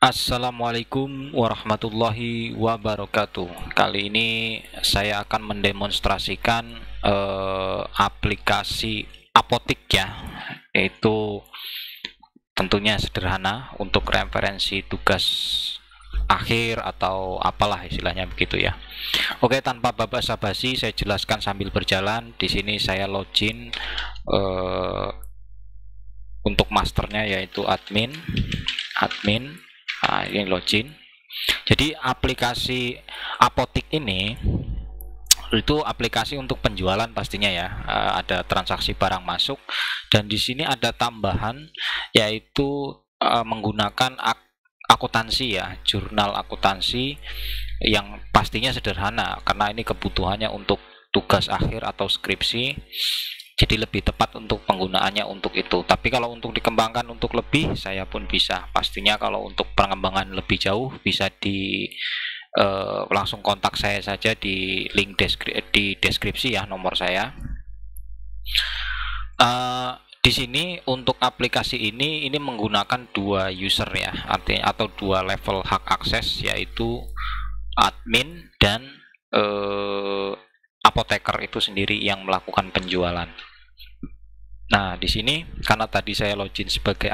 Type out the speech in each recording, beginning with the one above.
Assalamualaikum warahmatullahi wabarakatuh. Kali ini saya akan mendemonstrasikan aplikasi apotik ya, yaitu tentunya sederhana untuk referensi tugas akhir atau apalah istilahnya begitu ya. Oke, tanpa basa-basi saya jelaskan sambil berjalan. Di sini saya login untuk masternya yaitu admin. Nah, ini login. Jadi aplikasi apotik ini itu aplikasi untuk penjualan pastinya ya. Ada transaksi barang masuk dan di sini ada tambahan yaitu menggunakan akuntansi ya, jurnal akuntansi yang pastinya sederhana karena ini kebutuhannya untuk tugas akhir atau skripsi. Jadi lebih tepat untuk penggunaannya untuk itu. Tapi kalau untuk dikembangkan untuk lebih, saya pun bisa. Pastinya kalau untuk pengembangan lebih jauh bisa langsung kontak saya saja di link di deskripsi ya, nomor saya. Di sini untuk aplikasi ini menggunakan dua user ya, artinya atau dua level hak akses yaitu admin dan apoteker itu sendiri yang melakukan penjualan. Nah, di sini karena tadi saya login sebagai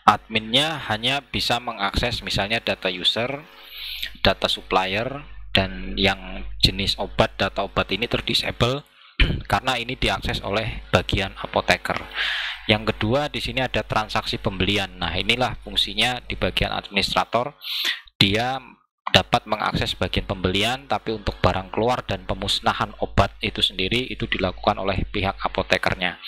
adminnya hanya bisa mengakses misalnya data user, data supplier, dan yang jenis obat, data obat ini terdisable karena ini diakses oleh bagian apoteker. Yang kedua, di sini ada transaksi pembelian. Nah, inilah fungsinya di bagian administrator. Dia dapat mengakses bagian pembelian, tapi untuk barang keluar dan pemusnahan obat itu sendiri itu dilakukan oleh pihak apotekernya.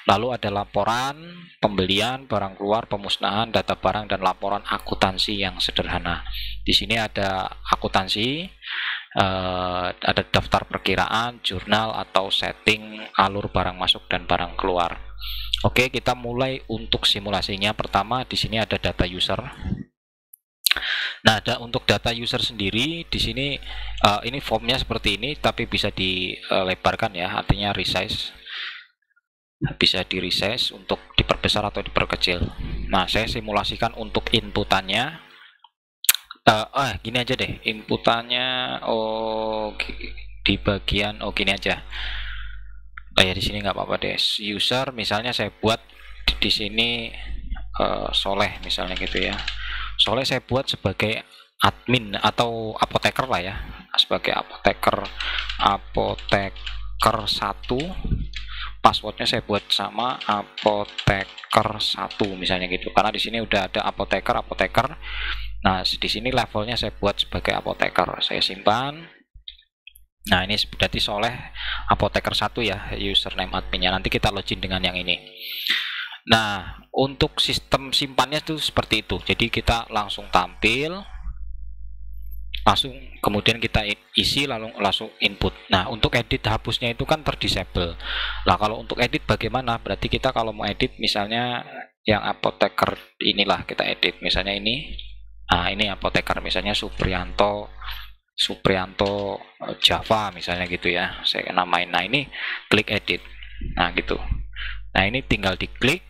Lalu ada laporan pembelian, barang keluar, pemusnahan, data barang, dan laporan akuntansi yang sederhana. Di sini ada akuntansi, ada daftar perkiraan, jurnal atau setting alur barang masuk dan barang keluar. Oke, kita mulai untuk simulasinya. Pertama, di sini ada data user. Nah, untuk data user sendiri di sini ini formnya seperti ini, tapi bisa dilebarkan ya, artinya resize. Bisa di resize untuk diperbesar atau diperkecil. Nah, saya simulasikan untuk inputannya. Gini aja deh, inputannya di bagian gini aja. Ya di sini nggak apa-apa deh. User misalnya saya buat di sini Soleh misalnya gitu ya. Soleh saya buat sebagai admin atau apoteker lah ya, sebagai apoteker 1. Passwordnya saya buat sama apoteker 1 misalnya gitu, karena di sini udah ada apoteker. Nah, di sini levelnya saya buat sebagai apoteker, saya simpan. Nah, ini berarti Soleh apoteker 1 ya, username adminnya. Nanti kita login dengan yang ini. Nah, untuk sistem simpannya itu seperti itu. Jadi kita langsung tampil, langsung kemudian kita isi, lalu langsung input. Nah, untuk edit hapusnya itu kan terdisable. Nah, kalau untuk edit bagaimana? Berarti kita kalau mau edit misalnya yang apoteker inilah kita edit. Misalnya ini. Nah, ini apoteker misalnya Suprianto Java misalnya gitu ya. Saya namain. Nah, ini klik edit. Nah, gitu. Nah, ini tinggal diklik,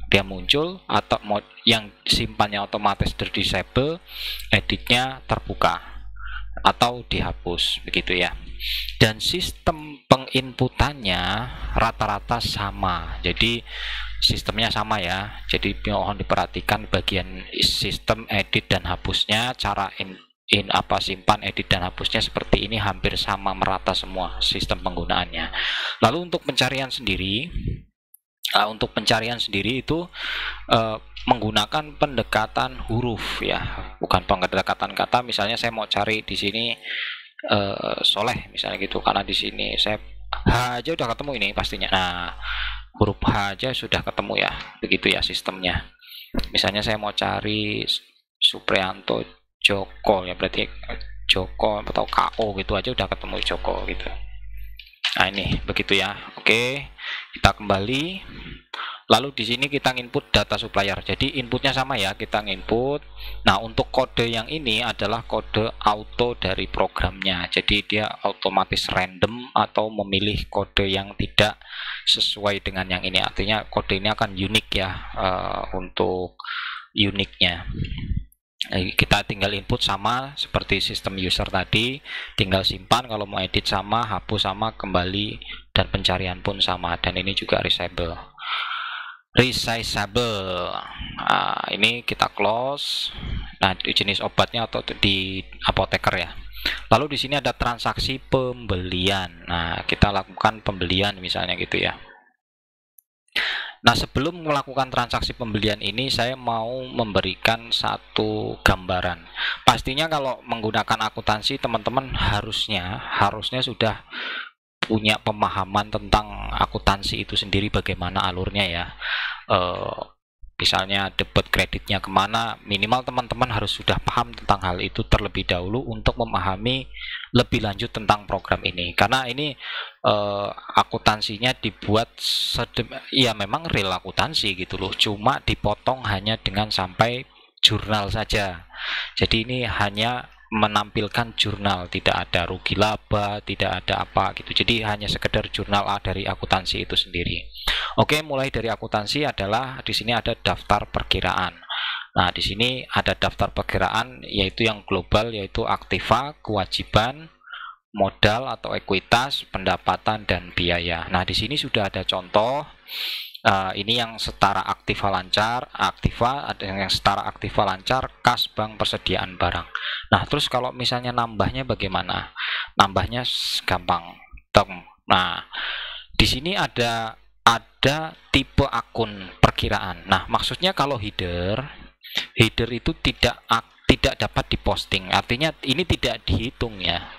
dia muncul, atau yang simpannya otomatis terdisable, editnya terbuka atau dihapus begitu ya. Dan sistem penginputannya rata-rata sama, jadi sistemnya sama ya. Jadi mohon diperhatikan bagian sistem edit dan hapusnya, cara simpan, edit, dan hapusnya seperti ini, hampir sama merata semua sistem penggunaannya. Lalu untuk pencarian sendiri itu menggunakan pendekatan huruf ya, bukan pendekatan kata. Misalnya saya mau cari di sini Soleh misalnya gitu, karena di sini saya H aja udah ketemu ini pastinya. Nah, huruf H aja sudah ketemu ya, begitu ya sistemnya. Misalnya saya mau cari Suprianto Joko ya, berarti Joko atau KO gitu aja udah ketemu Joko gitu. Nah, ini begitu ya. Oke, kita kembali. Lalu di sini kita input data supplier. Jadi inputnya sama ya, kita input. Nah, untuk kode yang ini adalah kode auto dari programnya. Jadi dia otomatis random atau memilih kode yang tidak sesuai dengan yang ini. Artinya kode ini akan unik ya untuk uniknya. Kita tinggal input sama seperti sistem user tadi, tinggal simpan, kalau mau edit sama, hapus sama, kembali, dan pencarian pun sama. Dan ini juga resizable. Ini kita close. Nah, jenis obatnya atau di apoteker ya. Lalu di sini ada transaksi pembelian. Nah, kita lakukan pembelian misalnya gitu ya. Nah, sebelum melakukan transaksi pembelian ini, saya mau memberikan satu gambaran. Pastinya kalau menggunakan akuntansi, teman-teman harusnya sudah punya pemahaman tentang akuntansi itu sendiri, bagaimana alurnya ya. Misalnya debit kreditnya kemana, minimal teman-teman harus sudah paham tentang hal itu terlebih dahulu untuk memahami lebih lanjut tentang program ini. Karena ini akuntansinya dibuat ya memang real akuntansi gitu loh, cuma dipotong hanya dengan sampai jurnal saja. Jadi ini hanya menampilkan jurnal, tidak ada rugi laba, tidak ada apa gitu. Jadi hanya sekedar jurnal A dari akuntansi itu sendiri. Oke, mulai dari akuntansi adalah di sini ada daftar perkiraan. Nah, di sini ada daftar perkiraan yaitu yang global, yaitu aktiva, kewajiban, modal atau ekuitas, pendapatan, dan biaya. Nah, di sini sudah ada contoh. Ini yang setara aktiva lancar, aktiva, ada yang setara aktiva lancar, kas, bank, persediaan barang. Nah, terus kalau misalnya nambahnya bagaimana? Nambahnya gampang. Nah, di sini ada tipe akun perkiraan. Nah, maksudnya kalau header itu tidak dapat diposting. Artinya ini tidak dihitung ya.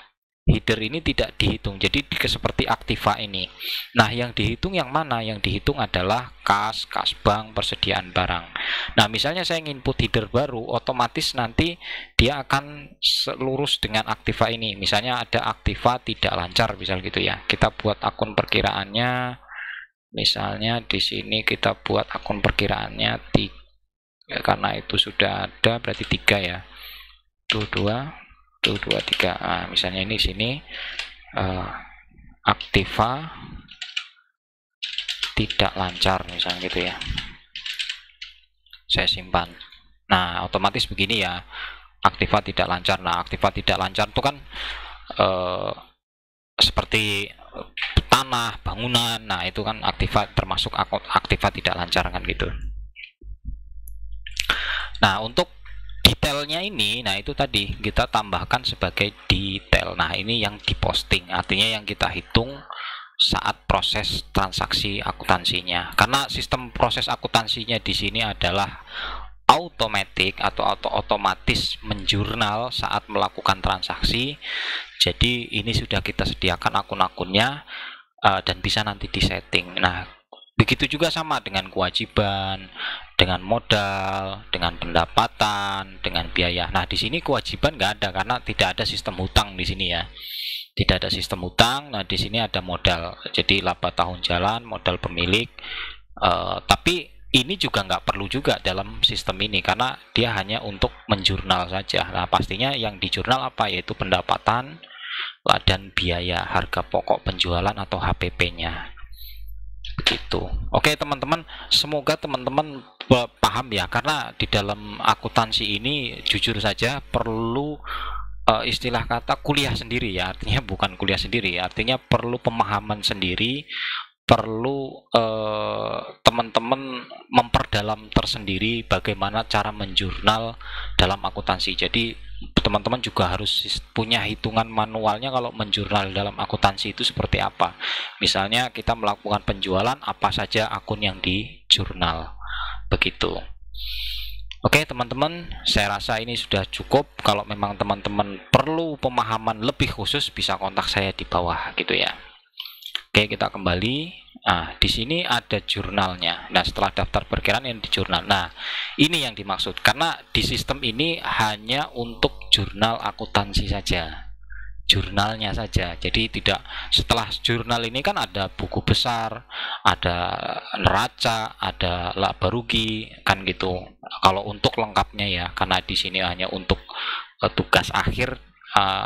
Header ini tidak dihitung, jadi seperti aktiva ini. Nah, yang dihitung yang mana? Yang dihitung adalah kas bank, persediaan barang. Nah, misalnya saya input header baru, otomatis nanti dia akan lurus dengan aktiva ini. Misalnya ada aktiva tidak lancar, misal gitu ya. Kita buat akun perkiraannya. Misalnya di sini kita buat akun perkiraannya 3, karena itu sudah ada, berarti 3 ya. 2, 3. Nah, misalnya ini sini aktiva tidak lancar misalnya gitu ya. Saya simpan. Nah, otomatis begini ya. Aktiva tidak lancar. Nah, aktiva tidak lancar itu kan seperti tanah, bangunan. Nah, itu kan aktiva, termasuk aktiva tidak lancar kan gitu. Nah, untuk detailnya ini, nah itu tadi kita tambahkan sebagai detail. Nah, ini yang diposting, artinya yang kita hitung saat proses transaksi akuntansinya. Karena sistem proses akuntansinya di sini adalah automatic atau otomatis menjurnal saat melakukan transaksi. Jadi ini sudah kita sediakan akun-akunnya dan bisa nanti disetting. Nah, begitu juga sama dengan kewajiban, dengan modal, dengan pendapatan, dengan biaya. Nah, di sini kewajiban nggak ada karena tidak ada sistem hutang di sini ya. Tidak ada sistem hutang. Nah, di sini ada modal. Jadi laba tahun jalan, modal pemilik. Tapi ini juga nggak perlu juga dalam sistem ini karena dia hanya untuk menjurnal saja. Nah, pastinya yang dijurnal apa? Yaitu pendapatan dan biaya, harga pokok penjualan atau HPP-nya. Begitu. Oke teman-teman, semoga teman-teman paham ya, karena di dalam akuntansi ini jujur saja perlu istilah kata kuliah sendiri ya, artinya bukan kuliah sendiri, artinya perlu pemahaman sendiri, perlu teman-teman memperdalam tersendiri bagaimana cara menjurnal dalam akuntansi. Jadi teman-teman juga harus punya hitungan manualnya kalau menjurnal dalam akuntansi itu seperti apa. Misalnya kita melakukan penjualan, apa saja akun yang dijurnal. Begitu. Oke teman-teman, saya rasa ini sudah cukup. Kalau memang teman-teman perlu pemahaman lebih khusus, bisa kontak saya di bawah gitu ya. Oke, kita kembali. Nah, di sini ada jurnalnya. Nah, setelah daftar perkiraan yang di jurnal. Nah, ini yang dimaksud. Karena di sistem ini hanya untuk jurnal akuntansi saja. Jurnalnya saja. Jadi tidak, setelah jurnal ini kan ada buku besar, ada neraca, ada laba rugi, kan gitu. Kalau untuk lengkapnya ya, karena di sini hanya untuk tugas akhir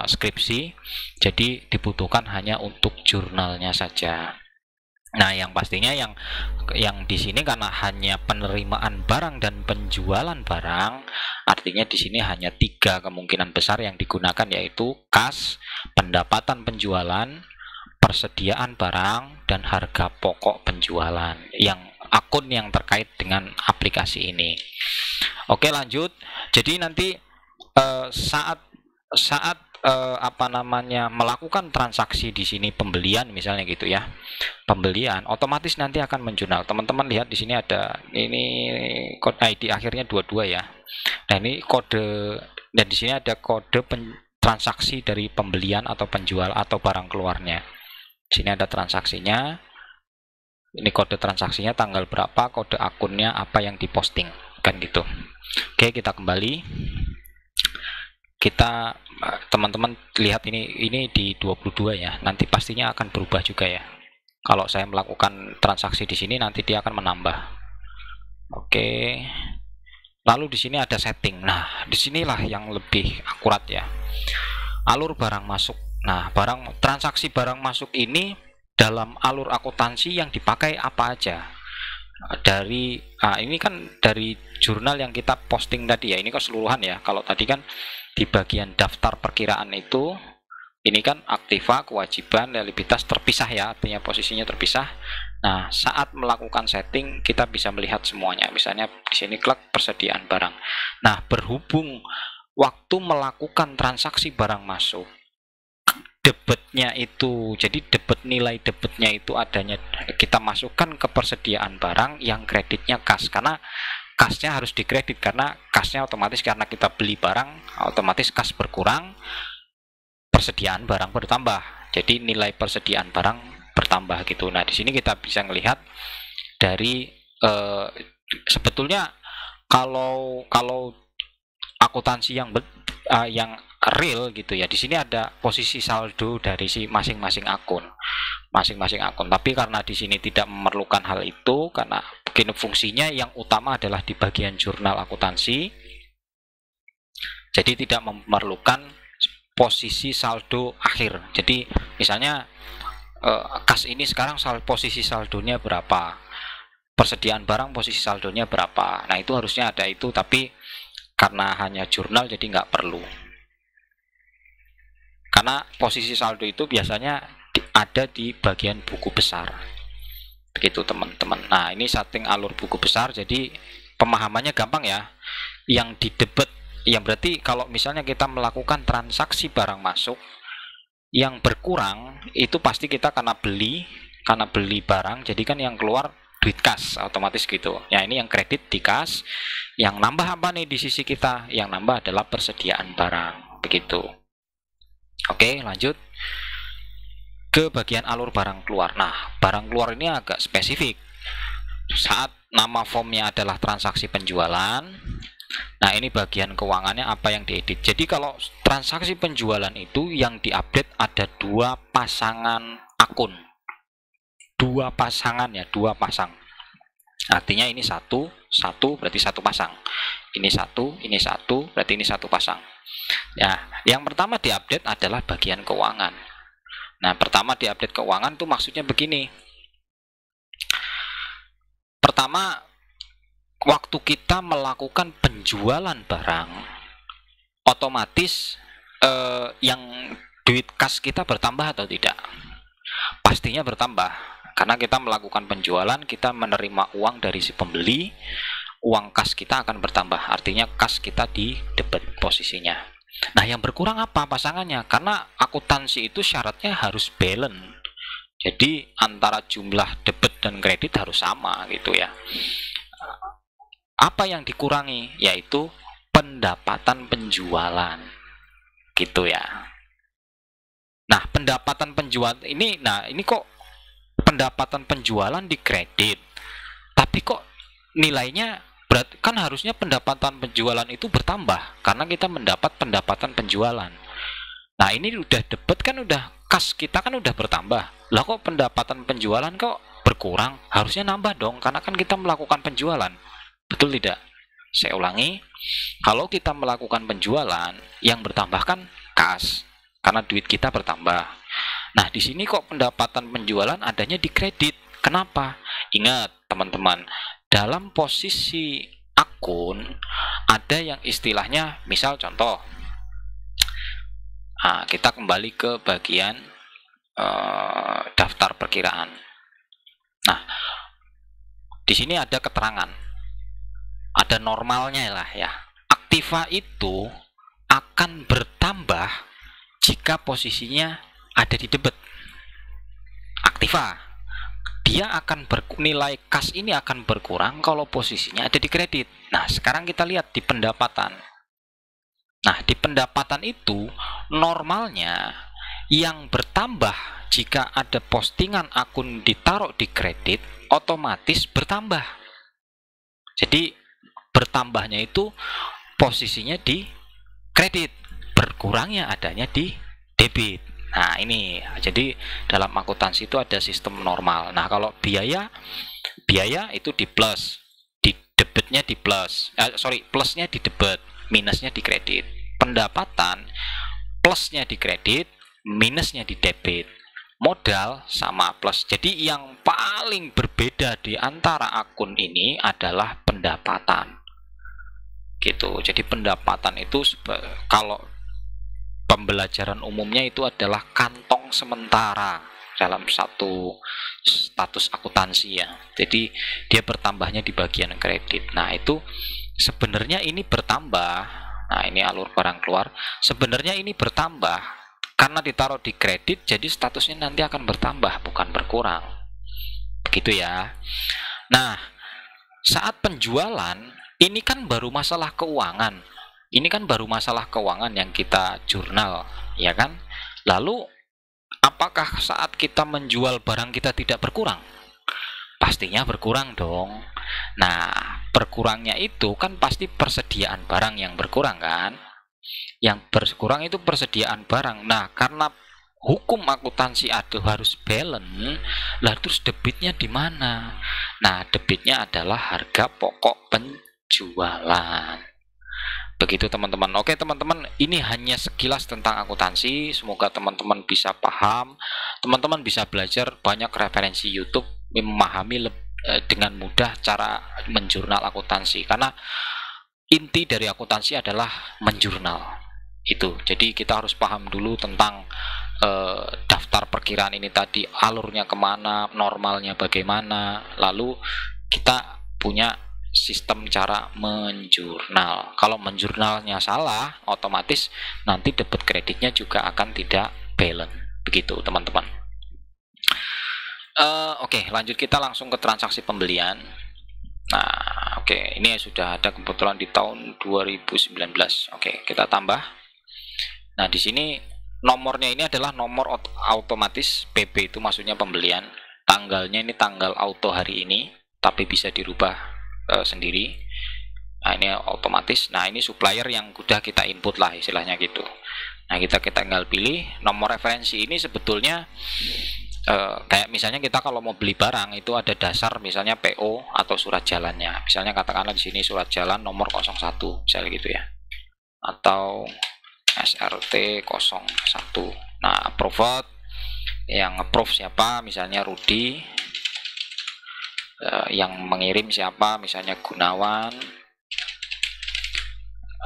skripsi, jadi dibutuhkan hanya untuk jurnalnya saja. Nah, yang pastinya yang di sini karena hanya penerimaan barang dan penjualan barang, artinya di sini hanya 3 kemungkinan besar yang digunakan, yaitu kas, pendapatan penjualan, persediaan barang, dan harga pokok penjualan yang akun yang terkait dengan aplikasi ini. Oke, lanjut. Jadi nanti saat saat melakukan transaksi di sini, pembelian misalnya gitu ya, pembelian otomatis nanti akan menjurnal. Teman-teman lihat di sini ada ini kode ID akhirnya 22 ya. Nah, ini kode, dan di sini ada kode transaksi dari pembelian atau penjual atau barang keluarnya. Di sini ada transaksinya. Ini kode transaksinya, tanggal berapa, kode akunnya, apa yang diposting, kan gitu. Oke, kita kembali. Kita teman-teman lihat ini di 22 ya. Nanti pastinya akan berubah juga ya. Kalau saya melakukan transaksi di sini nanti dia akan menambah. Oke. Lalu di sini ada setting. Nah, disinilah yang lebih akurat ya. Alur barang masuk. Nah, transaksi barang masuk ini dalam alur akuntansi yang dipakai apa aja. Ini kan dari jurnal yang kita posting tadi ya. Ini keseluruhan ya. Kalau tadi kan di bagian daftar perkiraan itu, ini kan aktiva, kewajiban, liabilitas terpisah ya, artinya posisinya terpisah. Nah, saat melakukan setting kita bisa melihat semuanya. Misalnya di sini klik persediaan barang. Nah, berhubung waktu melakukan transaksi barang masuk, debitnya itu, jadi nilai debitnya itu adanya, kita masukkan ke persediaan barang yang kreditnya kas, karena kasnya harus dikredit, karena kasnya otomatis karena kita beli barang otomatis kas berkurang, persediaan barang bertambah, jadi nilai persediaan barang bertambah gitu. Nah, di sini kita bisa melihat dari sebetulnya kalau akuntansi yang real gitu ya, di sini ada posisi saldo dari si masing-masing akun. Tapi karena di sini tidak memerlukan hal itu, karena begini fungsinya yang utama adalah di bagian jurnal akuntansi, jadi tidak memerlukan posisi saldo akhir. Jadi misalnya kas ini sekarang posisi saldonya berapa, persediaan barang posisi saldonya berapa. Nah, itu harusnya ada itu, tapi karena hanya jurnal jadi nggak perlu. Karena posisi saldo itu biasanya ada di bagian buku besar. Begitu teman-teman. Nah, ini setting alur buku besar, jadi pemahamannya gampang ya. Yang di debit, yang berarti kalau misalnya kita melakukan transaksi barang masuk, yang berkurang itu pasti kita karena beli barang, jadi kan yang keluar duit kas otomatis gitu. Ya, ini yang kredit di kas, yang nambah apa nih di sisi kita? Yang nambah adalah persediaan barang, begitu. Oke, lanjut ke bagian alur barang keluar. Nah, barang keluar ini agak spesifik. Saat nama formnya adalah transaksi penjualan, nah ini bagian keuangannya apa yang diedit. Jadi kalau transaksi penjualan itu yang diupdate ada 2 pasangan akun. 2 pasangan ya, 2 pasang. Artinya ini satu berarti 1 pasang. Ini 1 berarti ini 1 pasang. Ya, yang pertama diupdate adalah bagian keuangan. Nah, pertama diupdate keuangan tuh maksudnya begini. Pertama, waktu kita melakukan penjualan barang, otomatis yang duit kas kita bertambah atau tidak? Pastinya bertambah, karena kita melakukan penjualan, kita menerima uang dari si pembeli, uang kas kita akan bertambah, artinya kas kita di debit posisinya. Nah, yang berkurang apa pasangannya? Karena akuntansi itu syaratnya harus balance. Jadi antara jumlah debit dan kredit harus sama gitu ya. Apa yang dikurangi? Yaitu pendapatan penjualan. Gitu ya. Nah, pendapatan penjualan ini, ini kok pendapatan penjualan dikredit, tapi kok nilainya berarti kan harusnya pendapatan penjualan itu bertambah karena kita mendapat pendapatan penjualan. Nah, ini udah debit kan, udah kas kita kan udah bertambah. Lah kok pendapatan penjualan kok berkurang? Harusnya nambah dong, karena kan kita melakukan penjualan. Betul tidak? Saya ulangi, kalau kita melakukan penjualan, yang bertambah kan kas, karena duit kita bertambah. Nah, di sini kok pendapatan penjualan adanya di kredit. Kenapa? Ingat teman-teman, dalam posisi akun ada yang istilahnya, misal contoh, kita kembali ke bagian daftar perkiraan. Nah, di sini ada keterangan, ada normalnya lah ya. Aktiva itu akan bertambah jika posisinya ada di debit. Aktiva, dia akan nilai kas ini akan berkurang kalau posisinya ada di kredit. Nah, sekarang kita lihat di pendapatan. Nah, di pendapatan itu normalnya yang bertambah jika ada postingan akun ditaruh di kredit otomatis bertambah. Jadi bertambahnya itu posisinya di kredit, berkurangnya adanya di debit. Nah, ini jadi dalam akuntansi itu ada sistem normal. Nah, kalau biaya itu di plus, di debitnya di plus, plusnya di debit, minusnya di kredit. Pendapatan plusnya di kredit, minusnya di debit. Modal sama plus. Jadi yang paling berbeda di antara akun ini adalah pendapatan. Gitu. Jadi pendapatan itu kalau pembelajaran umumnya itu adalah kantong sementara dalam satu status akuntansi ya. Jadi dia bertambahnya di bagian kredit. Nah, itu sebenarnya ini bertambah. Nah, ini alur barang keluar. Sebenarnya ini bertambah karena ditaruh di kredit, jadi statusnya nanti akan bertambah, bukan berkurang. Begitu ya. Nah, saat penjualan, ini kan baru masalah keuangan. Ini kan baru masalah keuangan yang kita jurnal, ya kan? Lalu, apakah saat kita menjual barang kita tidak berkurang? Pastinya berkurang dong. Nah, berkurangnya itu kan pasti persediaan barang yang berkurang kan? Yang berkurang itu persediaan barang. Nah, karena hukum akuntansi harus balance, lah terus debitnya di mana? Nah, debitnya adalah harga pokok penjualan. Begitu teman-teman. Oke teman-teman, ini hanya sekilas tentang akuntansi. Semoga teman-teman bisa paham. Teman-teman bisa belajar banyak referensi YouTube, memahami dengan mudah cara menjurnal akuntansi. Karena inti dari akuntansi adalah menjurnal itu. Jadi kita harus paham dulu tentang daftar perkiraan ini tadi, alurnya kemana, normalnya bagaimana, lalu kita punya sistem cara menjurnal. Kalau menjurnalnya salah, otomatis nanti debit kreditnya juga akan tidak balance. Begitu teman-teman. Oke, lanjut kita langsung ke transaksi pembelian. Nah, oke, ini sudah ada kebetulan di tahun 2019. Oke, kita tambah. Nah, di sini nomornya ini adalah nomor otomatis PB, itu maksudnya pembelian. Tanggalnya ini tanggal auto hari ini, tapi bisa dirubah sendiri. Nah, ini otomatis. Nah, ini supplier yang sudah kita input lah istilahnya gitu. Nah, kita tinggal pilih. Nomor referensi ini sebetulnya kayak misalnya kita kalau mau beli barang itu ada dasar, misalnya PO atau surat jalannya. Misalnya katakanlah di sini surat jalan nomor 01 misalnya gitu ya. Atau SRT 01. Nah, approve, yang approve siapa? Misalnya Rudi. Yang mengirim siapa? Misalnya Gunawan.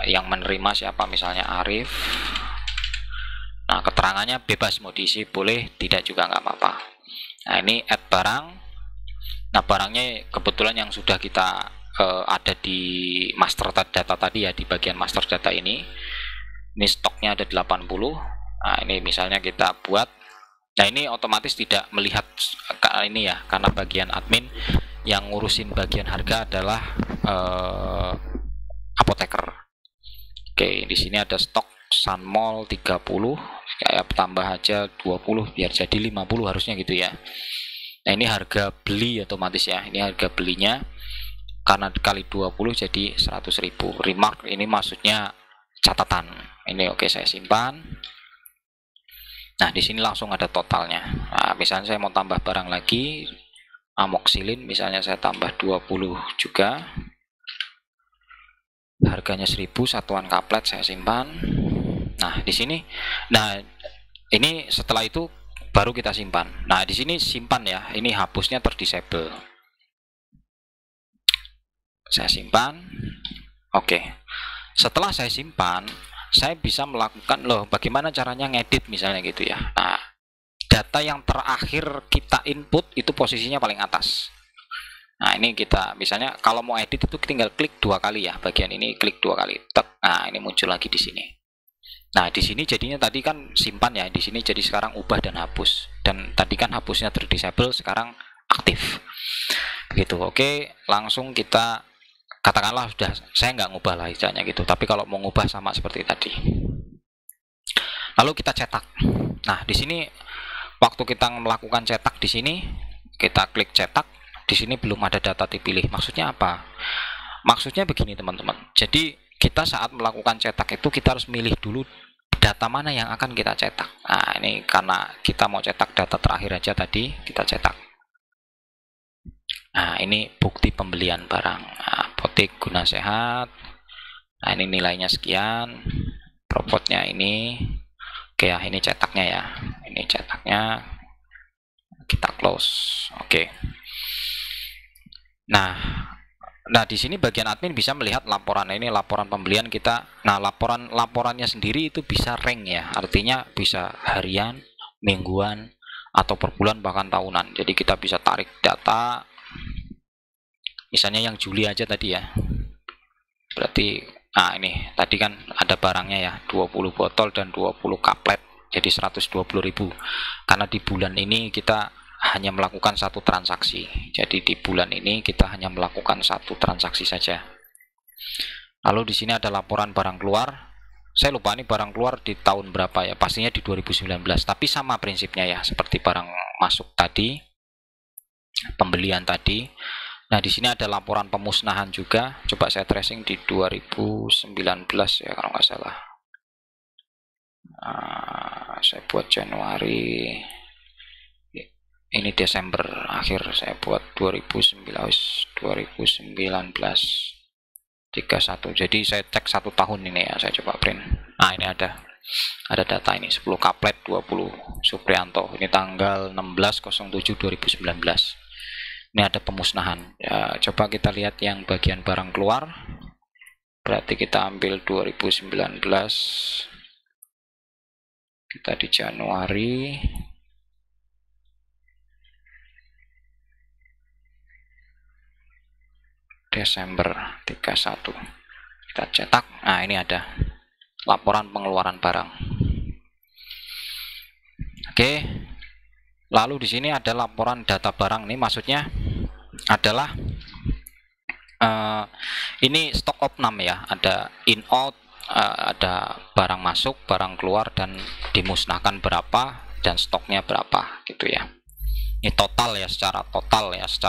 Yang menerima siapa? Misalnya Arif. Nah, keterangannya bebas mau diisi, boleh, tidak juga nggak apa-apa. Nah, ini add barang. Nah, barangnya kebetulan yang sudah kita ada di master data tadi ya, di bagian master data ini. Ini stoknya ada 80. Nah, ini misalnya kita buat. Nah, ini otomatis tidak melihat ini ya, karena bagian admin yang ngurusin bagian harga adalah apoteker. Oke, di sini ada stok Sunmall 30, kayak tambah aja 20 biar jadi 50 harusnya gitu ya. Nah, ini harga beli otomatis ya. Ini harga belinya karena dikali 20 jadi 100.000. Remark ini maksudnya catatan. Ini oke, saya simpan. Nah, di sini langsung ada totalnya. Nah, misalnya saya mau tambah barang lagi, amoxilin misalnya saya tambah 20 juga. Harganya 1000, satuan kaplet saya simpan. Nah, di sini, nah ini setelah itu baru kita simpan. Nah, di sini simpan ya. Ini hapusnya terdisable. Saya simpan. Oke. Setelah saya simpan, saya bisa melakukan bagaimana caranya ngedit misalnya gitu ya. Nah, data yang terakhir kita input itu posisinya paling atas. Nah, ini kita misalnya kalau mau edit itu tinggal klik 2 kali ya. Bagian ini klik 2 kali. Nah, ini muncul lagi di sini. Nah, di sini jadinya tadi kan simpan ya. Di sini jadi sekarang ubah dan hapus. Dan tadi kan hapusnya terdisable, sekarang aktif. Begitu. Oke, langsung kita katakanlah sudah saya nggak ngubah lah istilahnya gitu. Tapi kalau mau ngubah sama seperti tadi. Lalu kita cetak. Nah, di sini waktu kita melakukan cetak di sini, kita klik cetak. Di sini belum ada data dipilih. Maksudnya apa? Maksudnya begini teman-teman. Jadi kita saat melakukan cetak itu kita harus milih dulu data mana yang akan kita cetak. Nah, ini karena kita mau cetak data terakhir aja tadi, kita cetak. Nah, ini bukti pembelian barang. Nah, Botik Guna Sehat. Nah, ini nilainya sekian. Propotnya ini. Oke ya, ini cetaknya ya. Ini cetaknya. Kita close. Oke. Nah, di sini bagian admin bisa melihat laporan ini, laporan pembelian kita. Nah, laporannya sendiri itu bisa rank ya, artinya bisa harian, mingguan, atau per bulan bahkan tahunan. Jadi kita bisa tarik data, misalnya yang Juli aja tadi ya. Berarti, nah ini tadi kan ada barangnya ya, 20 botol dan 20 kaplet, jadi 120.000. Karena di bulan ini kita hanya melakukan satu transaksi. Jadi di bulan ini kita hanya melakukan satu transaksi saja. Lalu di sini ada laporan barang keluar. Saya lupa ini barang keluar di tahun berapa ya. Pastinya di 2019. Tapi sama prinsipnya ya, seperti barang masuk tadi, pembelian tadi. Nah, di sini ada laporan pemusnahan juga. Coba saya tracing di 2019 ya kalau nggak salah. Saya buat Januari. Ini Desember akhir saya buat 2019 31. Jadi saya cek 1 tahun ini ya, saya coba print. Nah, ini ada data ini 10 kaplet 20 Suprianto. Ini tanggal 16/07/2019. Ini ada pemusnahan. Ya, coba kita lihat yang bagian barang keluar. Berarti kita ambil 2019. Kita di Januari. Desember 31 kita cetak. Nah, ini ada laporan pengeluaran barang. Oke, lalu di sini ada laporan data barang. Ini maksudnya adalah ini stok opnam ya, ada in out, ada barang masuk, barang keluar, dan dimusnahkan berapa dan stoknya berapa gitu ya. Ini total ya, secara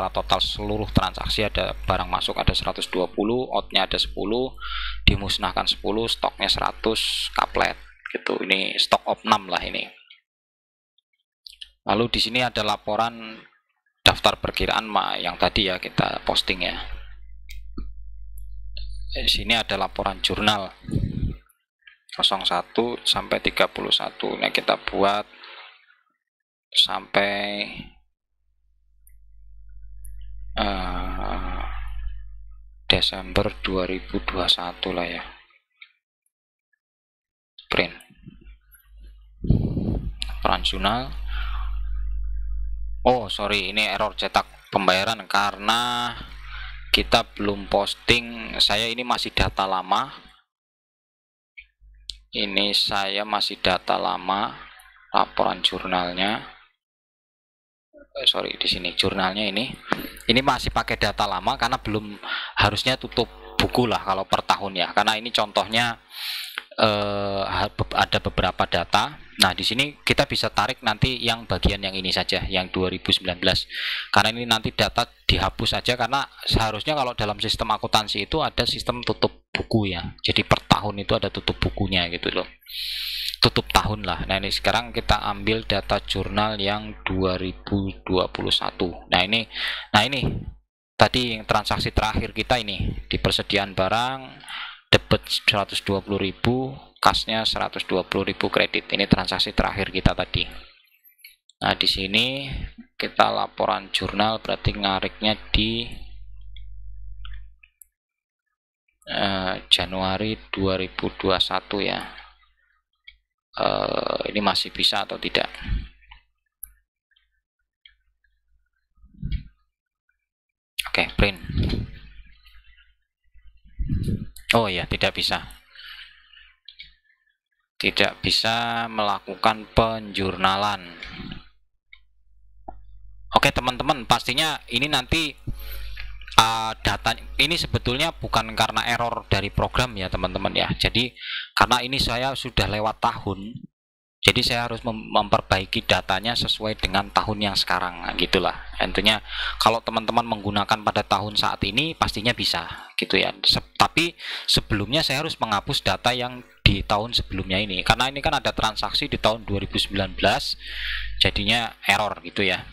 total seluruh transaksi ada barang masuk ada 120, outnya ada 10, dimusnahkan 10, stoknya 100 kaplet gitu. Ini stok opnam lah ini. Lalu di sini ada laporan daftar perkiraan yang tadi ya kita posting ya. Di sini ada laporan jurnal 01 sampai 31. Nah, kita buat sampai Desember 2021 lah ya. Print laporan jurnal. Oh sorry, ini error cetak pembayaran karena kita belum posting. Saya ini masih data lama. Ini saya masih data lama laporan jurnalnya. Sorry, di sini jurnalnya ini masih pakai data lama karena belum, harusnya tutup buku lah kalau per tahun ya, karena ini contohnya ada beberapa data. Nah, di sini kita bisa tarik nanti yang bagian yang ini saja, yang 2019, karena ini nanti data dihapus saja, karena seharusnya kalau dalam sistem akuntansi itu ada sistem tutup buku ya, jadi per tahun itu ada tutup bukunya gitu loh, tutup tahun lah. Nah, ini sekarang kita ambil data jurnal yang 2021. Nah ini tadi yang transaksi terakhir kita ini di persediaan barang, debit 120.000, kasnya 120.000 kredit. Ini transaksi terakhir kita tadi. Nah, di sini kita laporan jurnal berarti nariknya di Januari 2021 ya. Ini masih bisa atau tidak? Oke, print. Oh ya, tidak bisa. Tidak bisa melakukan penjurnalan. Oke teman-teman, pastinya ini nanti data ini sebetulnya bukan karena error dari program ya teman-teman ya. Jadi karena ini saya sudah lewat tahun, jadi saya harus memperbaiki datanya sesuai dengan tahun yang sekarang. Nah, gitulah. Intinya kalau teman-teman menggunakan pada tahun saat ini pastinya bisa gitu ya. Tapi sebelumnya saya harus menghapus data yang di tahun sebelumnya ini, karena ini kan ada transaksi di tahun 2019, jadinya error gitu ya.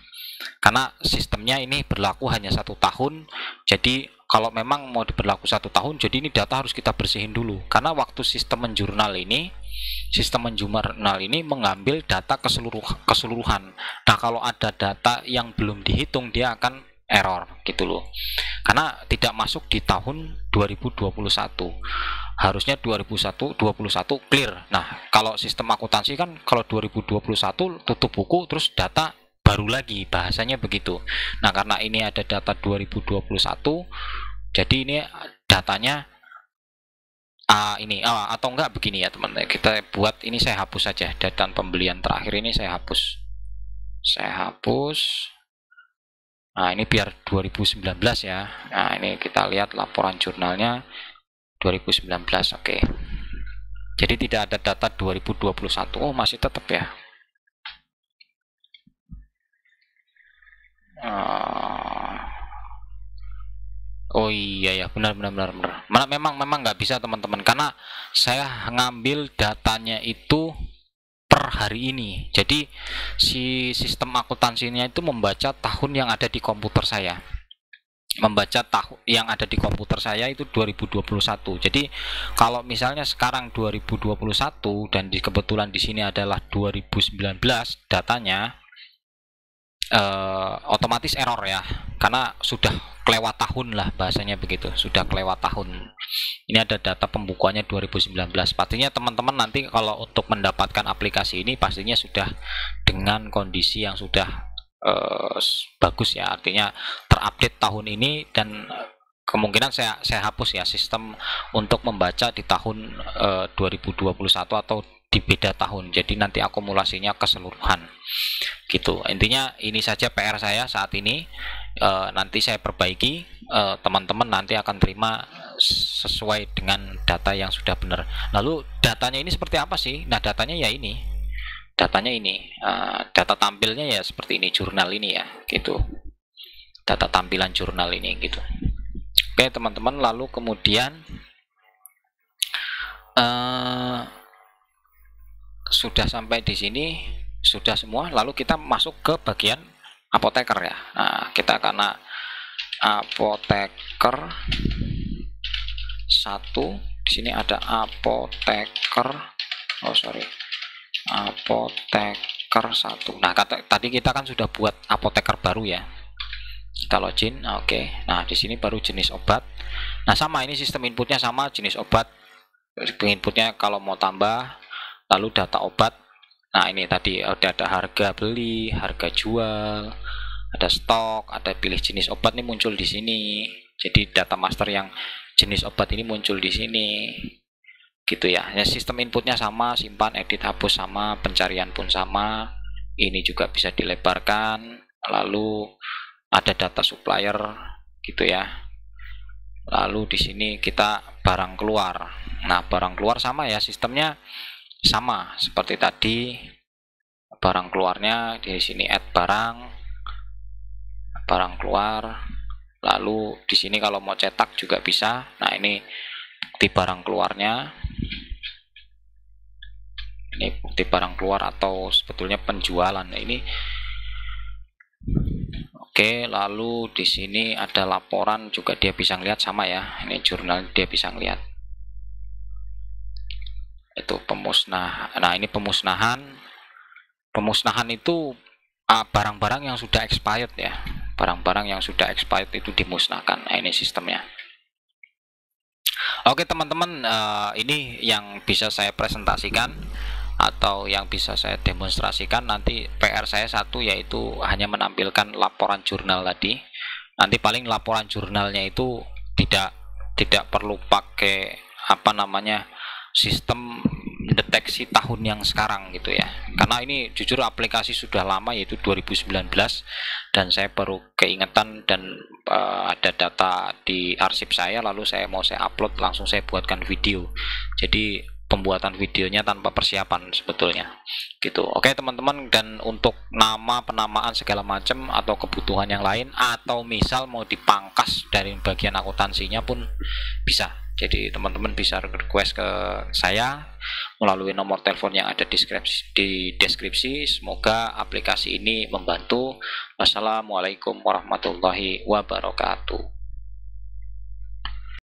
Karena sistemnya ini berlaku hanya 1 tahun, jadi kalau memang mau diberlaku 1 tahun, jadi ini data harus kita bersihin dulu. Karena waktu sistem menjurnal ini mengambil data keseluruhan. Nah, kalau ada data yang belum dihitung, dia akan error gitu loh. Karena tidak masuk di tahun 2021. Harusnya 2021 clear. Nah, kalau sistem akuntansi kan kalau 2021 tutup buku terus data baru lagi, bahasanya begitu. Nah, karena ini ada data 2021, jadi ini datanya atau enggak begini ya teman-teman, kita buat ini, saya hapus saja data pembelian terakhir ini, saya hapus. Nah, ini biar 2019 ya. Nah, ini kita lihat laporan jurnalnya 2019. Oke. Jadi tidak ada data 2021. Oh, masih tetap ya. Oh iya ya, benar. Memang nggak bisa teman-teman, karena saya ngambil datanya itu per hari ini. Jadi si sistem akuntansinya itu membaca tahun yang ada di komputer saya. Membaca tahun yang ada di komputer saya itu 2021. Jadi kalau misalnya sekarang 2021 dan kebetulan di sini adalah 2019 datanya, otomatis error ya, karena sudah kelewat tahun lah, bahasanya begitu, sudah kelewat tahun. Ini ada data pembukuannya 2019. Pastinya teman-teman nanti kalau untuk mendapatkan aplikasi ini pastinya sudah dengan kondisi yang sudah bagus ya, artinya terupdate tahun ini. Dan kemungkinan saya hapus ya sistem untuk membaca di tahun 2021 atau di beda tahun, jadi nanti akumulasinya keseluruhan gitu. Intinya ini saja PR saya saat ini. Nanti saya perbaiki, teman-teman nanti akan terima sesuai dengan data yang sudah benar. Lalu datanya ini seperti apa sih? Nah, datanya ya ini, data tampilnya ya seperti ini, jurnal ini ya gitu, data tampilan jurnal ini gitu. Oke teman-teman, lalu kemudian sudah sampai di sini, sudah semua. Lalu kita masuk ke bagian apoteker ya. Nah, kita karena apoteker 1, di sini ada apoteker, apoteker 1. Nah, tadi kita kan sudah buat apoteker baru ya. Kita login. Oke. Nah, di sini baru jenis obat. Nah, sama, ini sistem inputnya sama, jenis obat. Inputnya kalau mau tambah, lalu data obat. Nah, ini tadi ada harga beli, harga jual, ada stok, ada pilih jenis obat, ini muncul di sini. Jadi data master yang jenis obat ini muncul di sini. Gitu ya. Ya, sistem inputnya sama, simpan, edit, hapus sama, pencarian pun sama. Ini juga bisa dilebarkan. Lalu ada data supplier gitu ya. Lalu di sini kita barang keluar. Nah, barang keluar sama ya, sistemnya sama seperti tadi. Barang keluarnya di sini add barang keluar. Lalu di sini kalau mau cetak juga bisa. Nah, ini bukti barang keluarnya. Ini bukti barang keluar atau sebetulnya penjualan. Nah, ini oke. Lalu di sini ada laporan juga, dia bisa ngelihat sama ya. Ini jurnal, dia bisa ngelihat. Itu pemusnahan. Nah, ini pemusnahan. Pemusnahan itu barang-barang yang sudah expired ya, barang-barang yang sudah expired itu dimusnahkan. Nah, ini sistemnya. Oke teman-teman, ini yang bisa saya presentasikan atau yang bisa saya demonstrasikan. Nanti PR saya satu, yaitu hanya menampilkan laporan jurnal tadi. Nanti paling laporan jurnalnya itu tidak perlu pakai apa namanya sistem deteksi tahun yang sekarang gitu ya, karena ini jujur aplikasi sudah lama, yaitu 2019, dan saya baru keingetan dan ada data di arsip saya, lalu saya upload, langsung saya buatkan video. Jadi pembuatan videonya tanpa persiapan sebetulnya gitu. Oke teman-teman, dan untuk nama, penamaan segala macam atau kebutuhan yang lain, atau misal mau dipangkas dari bagian akuntansinya pun bisa. Jadi teman-teman bisa request ke saya melalui nomor telepon yang ada di deskripsi. Semoga aplikasi ini membantu. Wassalamualaikum warahmatullahi wabarakatuh.